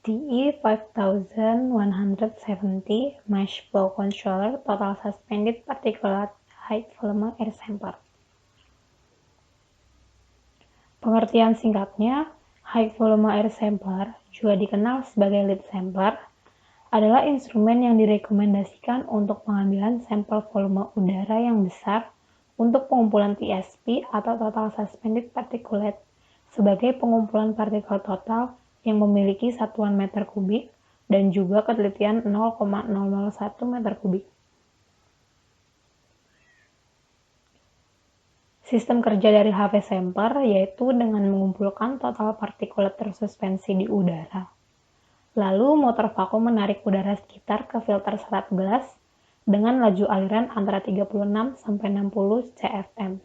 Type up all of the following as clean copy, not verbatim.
TE5170 Mesh Flow Controller Total Suspended Particulate High Volume Air Sampler. Pengertian singkatnya, High Volume Air Sampler, juga dikenal sebagai lead sampler, adalah instrumen yang direkomendasikan untuk pengambilan sampel volume udara yang besar untuk pengumpulan TSP atau Total Suspended Particulate sebagai pengumpulan partikel total yang memiliki satuan meter kubik dan juga ketelitian 0,001 meter kubik. Sistem kerja dari HV sampler yaitu dengan mengumpulkan total partikulat tersuspensi di udara. Lalu motor vakum menarik udara sekitar ke filter serat gelas dengan laju aliran antara 36 sampai 60 cfm.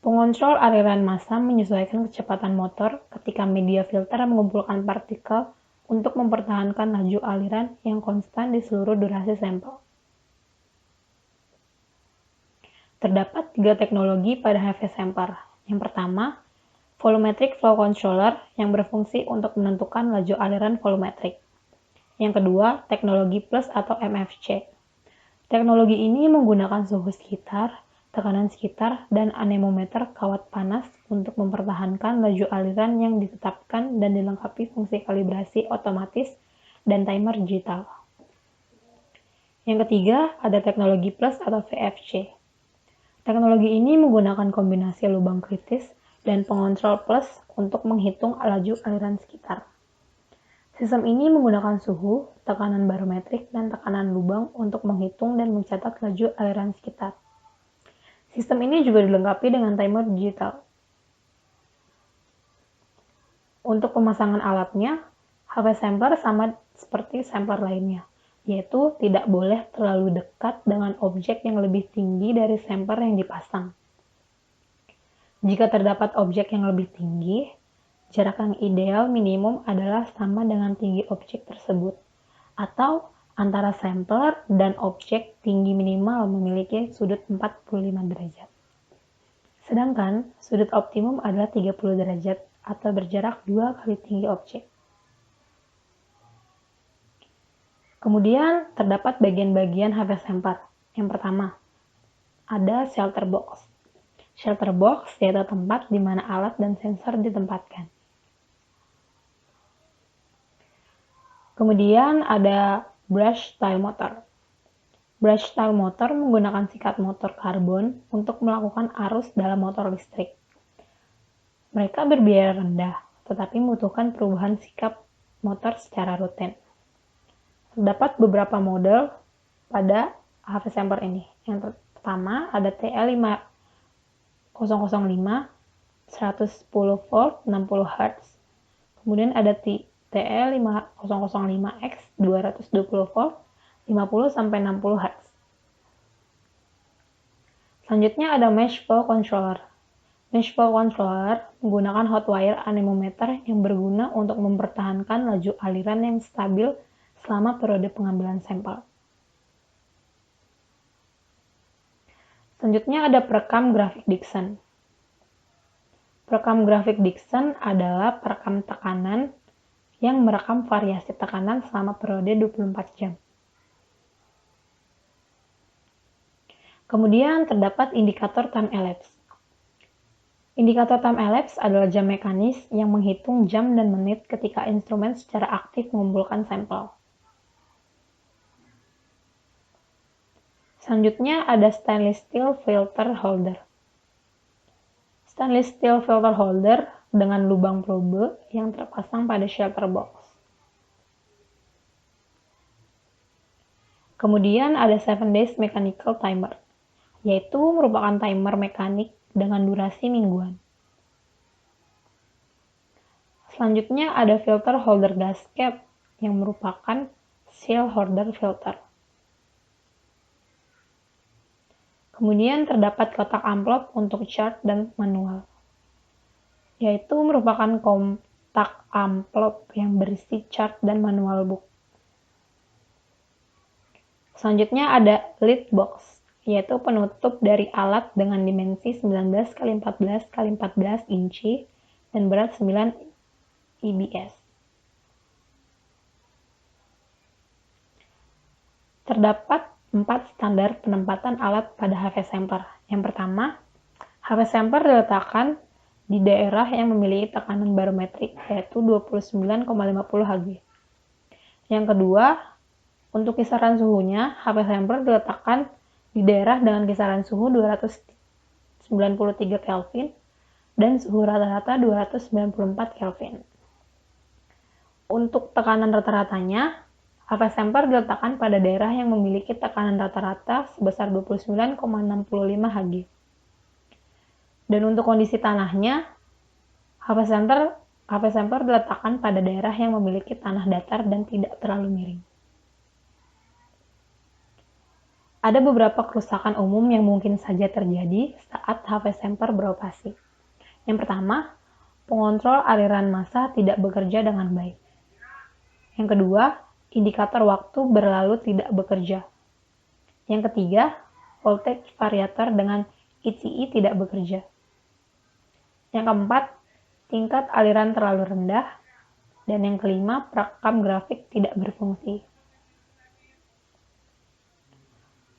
Pengontrol aliran massa menyesuaikan kecepatan motor ketika media filter mengumpulkan partikel untuk mempertahankan laju aliran yang konstan di seluruh durasi sampel. Terdapat 3 teknologi pada HV sampler. Yang pertama, volumetric flow controller yang berfungsi untuk menentukan laju aliran volumetrik. Yang kedua, teknologi plus atau MFC. Teknologi ini menggunakan suhu sekitar, tekanan sekitar, dan anemometer kawat panas untuk mempertahankan laju aliran yang ditetapkan dan dilengkapi fungsi kalibrasi otomatis dan timer digital. Yang ketiga, ada teknologi plus atau VFC. Teknologi ini menggunakan kombinasi lubang kritis dan pengontrol plus untuk menghitung laju aliran sekitar. Sistem ini menggunakan suhu, tekanan barometrik, dan tekanan lubang untuk menghitung dan mencatat laju aliran sekitar. Sistem ini juga dilengkapi dengan timer digital. Untuk pemasangan alatnya, HV sampler sama seperti sampler lainnya, yaitu tidak boleh terlalu dekat dengan objek yang lebih tinggi dari sampler yang dipasang. Jika terdapat objek yang lebih tinggi, jarak yang ideal minimum adalah sama dengan tinggi objek tersebut, atau antara sampler dan objek tinggi minimal memiliki sudut 45 derajat. Sedangkan sudut optimum adalah 30 derajat atau berjarak 2 kali tinggi objek. Kemudian terdapat bagian-bagian HV sampler. Yang pertama, ada shelter box. Shelter box yaitu tempat di mana alat dan sensor ditempatkan. Kemudian ada brush style motor. Brush style motor menggunakan sikat motor karbon untuk melakukan arus dalam motor listrik. Mereka berbiaya rendah, tetapi membutuhkan perubahan sikap motor secara rutin. Terdapat beberapa model pada HV sampler ini. Yang pertama ada TL5005 110 volt 60 Hz. Kemudian ada TL5005X 220 volt 50 sampai 60 Hz. Selanjutnya ada Mesh Flow Controller. Mesh Flow Controller menggunakan hot wire anemometer yang berguna untuk mempertahankan laju aliran yang stabil selama periode pengambilan sampel. Selanjutnya ada perekam grafik Dixon. Perekam grafik Dixon adalah perekam tekanan yang merekam variasi tekanan selama periode 24 jam. Kemudian terdapat indikator time elapse. Indikator time elapse adalah jam mekanis yang menghitung jam dan menit ketika instrumen secara aktif mengumpulkan sampel. Selanjutnya ada stainless steel filter holder. Stainless steel filter holder dengan lubang probe yang terpasang pada shelter box. Kemudian ada 7 days mechanical timer, yaitu merupakan timer mekanik dengan durasi mingguan. Selanjutnya ada filter holder dust cap yang merupakan seal holder filter. Kemudian terdapat kotak amplop untuk chart dan manual, yaitu merupakan kotak amplop yang berisi chart dan manual book. Selanjutnya ada lead box, yaitu penutup dari alat dengan dimensi 19 x 14 x 14 inci dan berat 9 IBS. Terdapat 4 standar penempatan alat pada HV sampler. Yang pertama, HV sampler diletakkan di daerah yang memiliki tekanan barometrik, yaitu 29,50 Hg. Yang kedua, untuk kisaran suhunya, HV sampler diletakkan di daerah dengan kisaran suhu 293 Kelvin dan suhu rata-rata 294 Kelvin. Untuk tekanan rata-ratanya, HV sampler diletakkan pada daerah yang memiliki tekanan rata-rata sebesar 29,65 Hg. Dan untuk kondisi tanahnya, HV sampler diletakkan pada daerah yang memiliki tanah datar dan tidak terlalu miring. Ada beberapa kerusakan umum yang mungkin saja terjadi saat HV sampler beroperasi. Yang pertama, pengontrol aliran massa tidak bekerja dengan baik. Yang kedua, indikator waktu berlalu tidak bekerja. Yang ketiga, voltage variator dengan ECE tidak bekerja. Yang keempat, tingkat aliran terlalu rendah. Dan yang kelima, perekam grafik tidak berfungsi.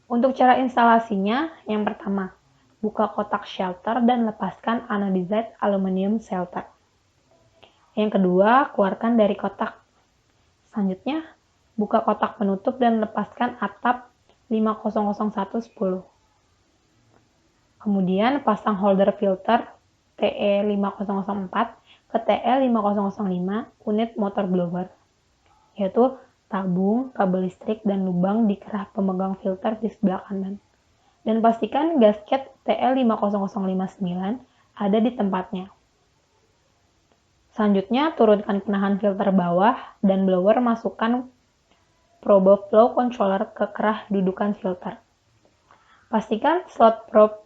Untuk cara instalasinya, yang pertama, buka kotak shelter dan lepaskan anodized aluminium shelter. Yang kedua, keluarkan dari kotak. Selanjutnya, buka kotak penutup dan lepaskan atap 500110. Kemudian pasang holder filter TE5004 ke TE5005 unit motor blower, yaitu tabung, kabel listrik, dan lubang di kerah pemegang filter di sebelah kanan. Dan pastikan gasket TL50059 ada di tempatnya. Selanjutnya, turunkan penahan filter bawah dan blower masukkan probe flow controller ke kerah dudukan filter. Pastikan slot probe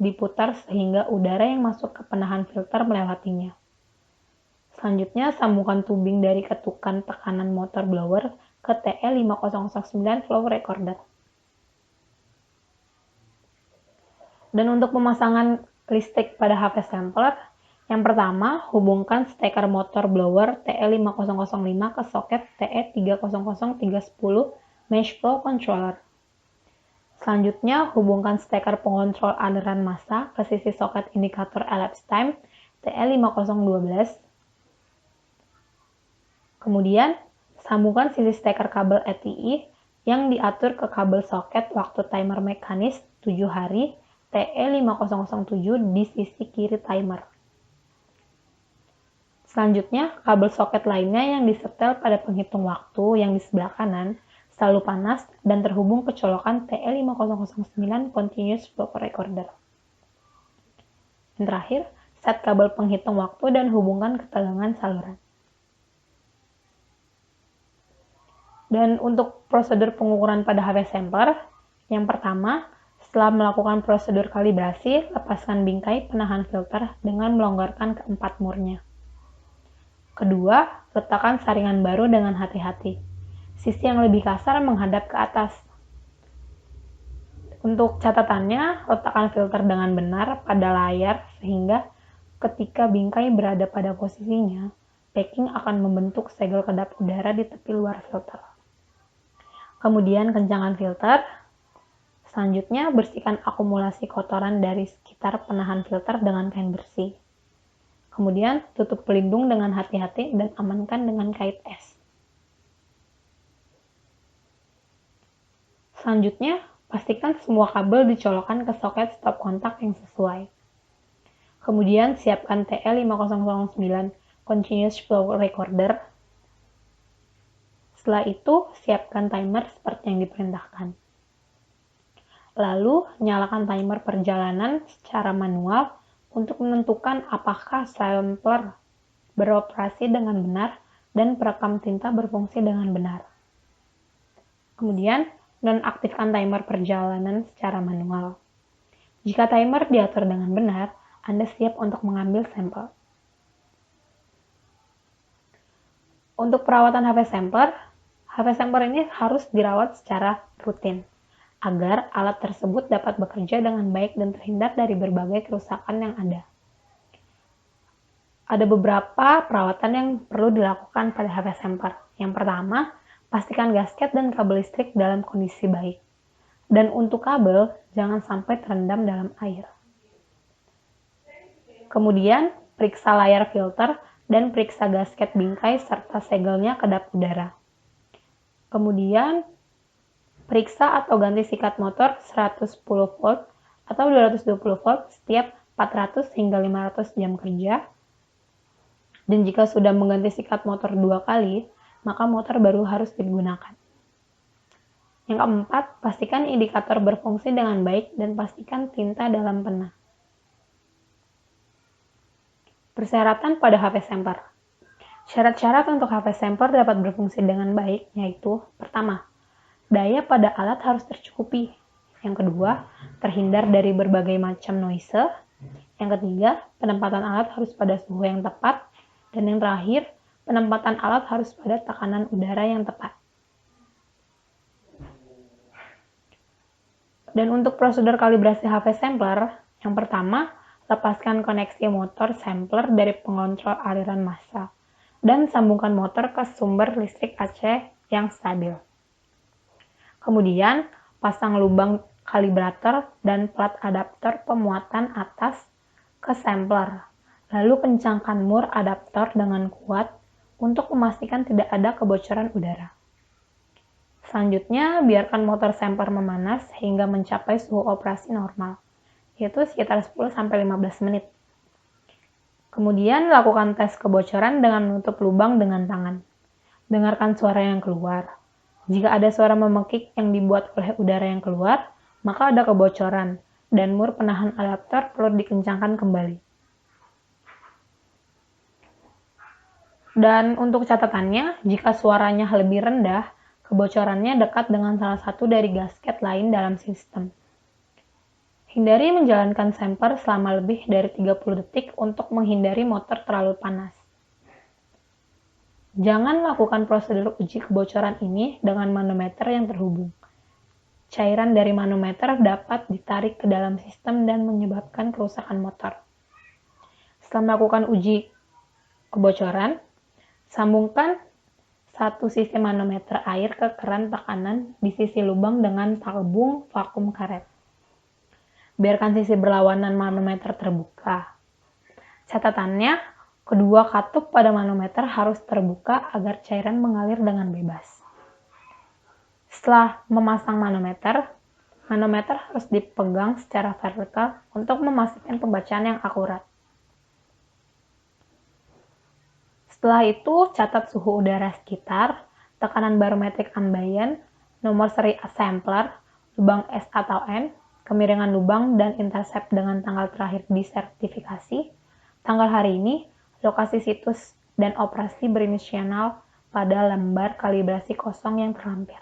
diputar sehingga udara yang masuk ke penahan filter melewatinya. Selanjutnya, sambungkan tubing dari ketukan tekanan motor blower ke TE5009 flow recorder. Dan untuk pemasangan listrik pada HV sampler, yang pertama, hubungkan steker motor blower TE5005 ke soket TE300310 mesh flow controller. Selanjutnya, hubungkan steker pengontrol aliran massa ke sisi soket indikator elapsed time TE5012. Kemudian, sambungkan sisi steker kabel ETI yang diatur ke kabel soket waktu timer mekanis 7 hari TE5007 di sisi kiri timer. Selanjutnya, kabel soket lainnya yang disetel pada penghitung waktu yang di sebelah kanan selalu panas dan terhubung ke colokan TE5009 continuous flow recorder. Yang terakhir, set kabel penghitung waktu dan hubungkan ke tegangan saluran. Dan untuk prosedur pengukuran pada HV sampler, yang pertama, setelah melakukan prosedur kalibrasi, lepaskan bingkai penahan filter dengan melonggarkan keempat murnya. Kedua, letakkan saringan baru dengan hati-hati. Sisi yang lebih kasar menghadap ke atas. Untuk catatannya, letakkan filter dengan benar pada layar sehingga ketika bingkai berada pada posisinya, packing akan membentuk segel kedap udara di tepi luar filter. Kemudian kencangkan filter. Selanjutnya, bersihkan akumulasi kotoran dari sekitar penahan filter dengan kain bersih. Kemudian, tutup pelindung dengan hati-hati dan amankan dengan kait es. Selanjutnya, pastikan semua kabel dicolokkan ke soket stop kontak yang sesuai. Kemudian, siapkan TE5009 continuous flow recorder. Setelah itu, siapkan timer seperti yang diperintahkan. Lalu, nyalakan timer perjalanan secara manual untuk menentukan apakah sampler beroperasi dengan benar dan perekam tinta berfungsi dengan benar. Kemudian, nonaktifkan timer perjalanan secara manual. Jika timer diatur dengan benar, Anda siap untuk mengambil sampel. Untuk perawatan HV sampler ini harus dirawat secara rutin, agar alat tersebut dapat bekerja dengan baik dan terhindar dari berbagai kerusakan yang ada. Ada beberapa perawatan yang perlu dilakukan pada HV sampler. Yang pertama, Pastikan gasket dan kabel listrik dalam kondisi baik. Dan untuk kabel, jangan sampai terendam dalam air. Kemudian, periksa layar filter dan periksa gasket bingkai serta segelnya kedap udara. Kemudian, periksa atau ganti sikat motor 110 volt atau 220 volt setiap 400 hingga 500 jam kerja. Dan jika sudah mengganti sikat motor 2 kali, maka motor baru harus digunakan. Yang keempat, pastikan indikator berfungsi dengan baik dan pastikan tinta dalam pena. Persyaratan pada HP Semper. Syarat-syarat untuk HP Semper dapat berfungsi dengan baik yaitu: pertama, daya pada alat harus tercukupi. Yang kedua, terhindar dari berbagai macam noise. Yang ketiga, penempatan alat harus pada suhu yang tepat. Dan yang terakhir, penempatan alat harus pada tekanan udara yang tepat. Dan untuk prosedur kalibrasi HP sampler, yang pertama, lepaskan koneksi motor sampler dari pengontrol aliran massa dan sambungkan motor ke sumber listrik AC yang stabil. Kemudian, pasang lubang kalibrator dan plat adaptor pemuatan atas ke sampler. Lalu kencangkan mur adaptor dengan kuat untuk memastikan tidak ada kebocoran udara. Selanjutnya, biarkan motor sampler memanas hingga mencapai suhu operasi normal, yaitu sekitar 10-15 menit. Kemudian, lakukan tes kebocoran dengan menutup lubang dengan tangan. Dengarkan suara yang keluar. Jika ada suara memekik yang dibuat oleh udara yang keluar, maka ada kebocoran, dan mur penahan adaptor perlu dikencangkan kembali. Dan untuk catatannya, jika suaranya lebih rendah, kebocorannya dekat dengan salah satu dari gasket lain dalam sistem. Hindari menjalankan sampler selama lebih dari 30 detik untuk menghindari motor terlalu panas. Jangan lakukan prosedur uji kebocoran ini dengan manometer yang terhubung. Cairan dari manometer dapat ditarik ke dalam sistem dan menyebabkan kerusakan motor. Setelah melakukan uji kebocoran, sambungkan satu sisi manometer air ke keran tekanan di sisi lubang dengan tabung vakum karet. Biarkan sisi berlawanan manometer terbuka. Catatannya, kedua katup pada manometer harus terbuka agar cairan mengalir dengan bebas. Setelah memasang manometer harus dipegang secara vertikal untuk memastikan pembacaan yang akurat. Setelah itu, catat suhu udara sekitar, tekanan barometrik ambient, nomor seri sampler, lubang S atau N, kemiringan lubang, dan intercept dengan tanggal terakhir disertifikasi, tanggal hari ini, lokasi situs, dan operasi berinisial pada lembar kalibrasi kosong yang terlampir.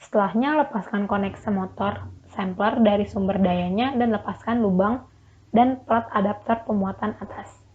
Setelahnya, lepaskan koneksi motor sampler dari sumber dayanya dan lepaskan lubang dan plat adaptor pemuatan atas.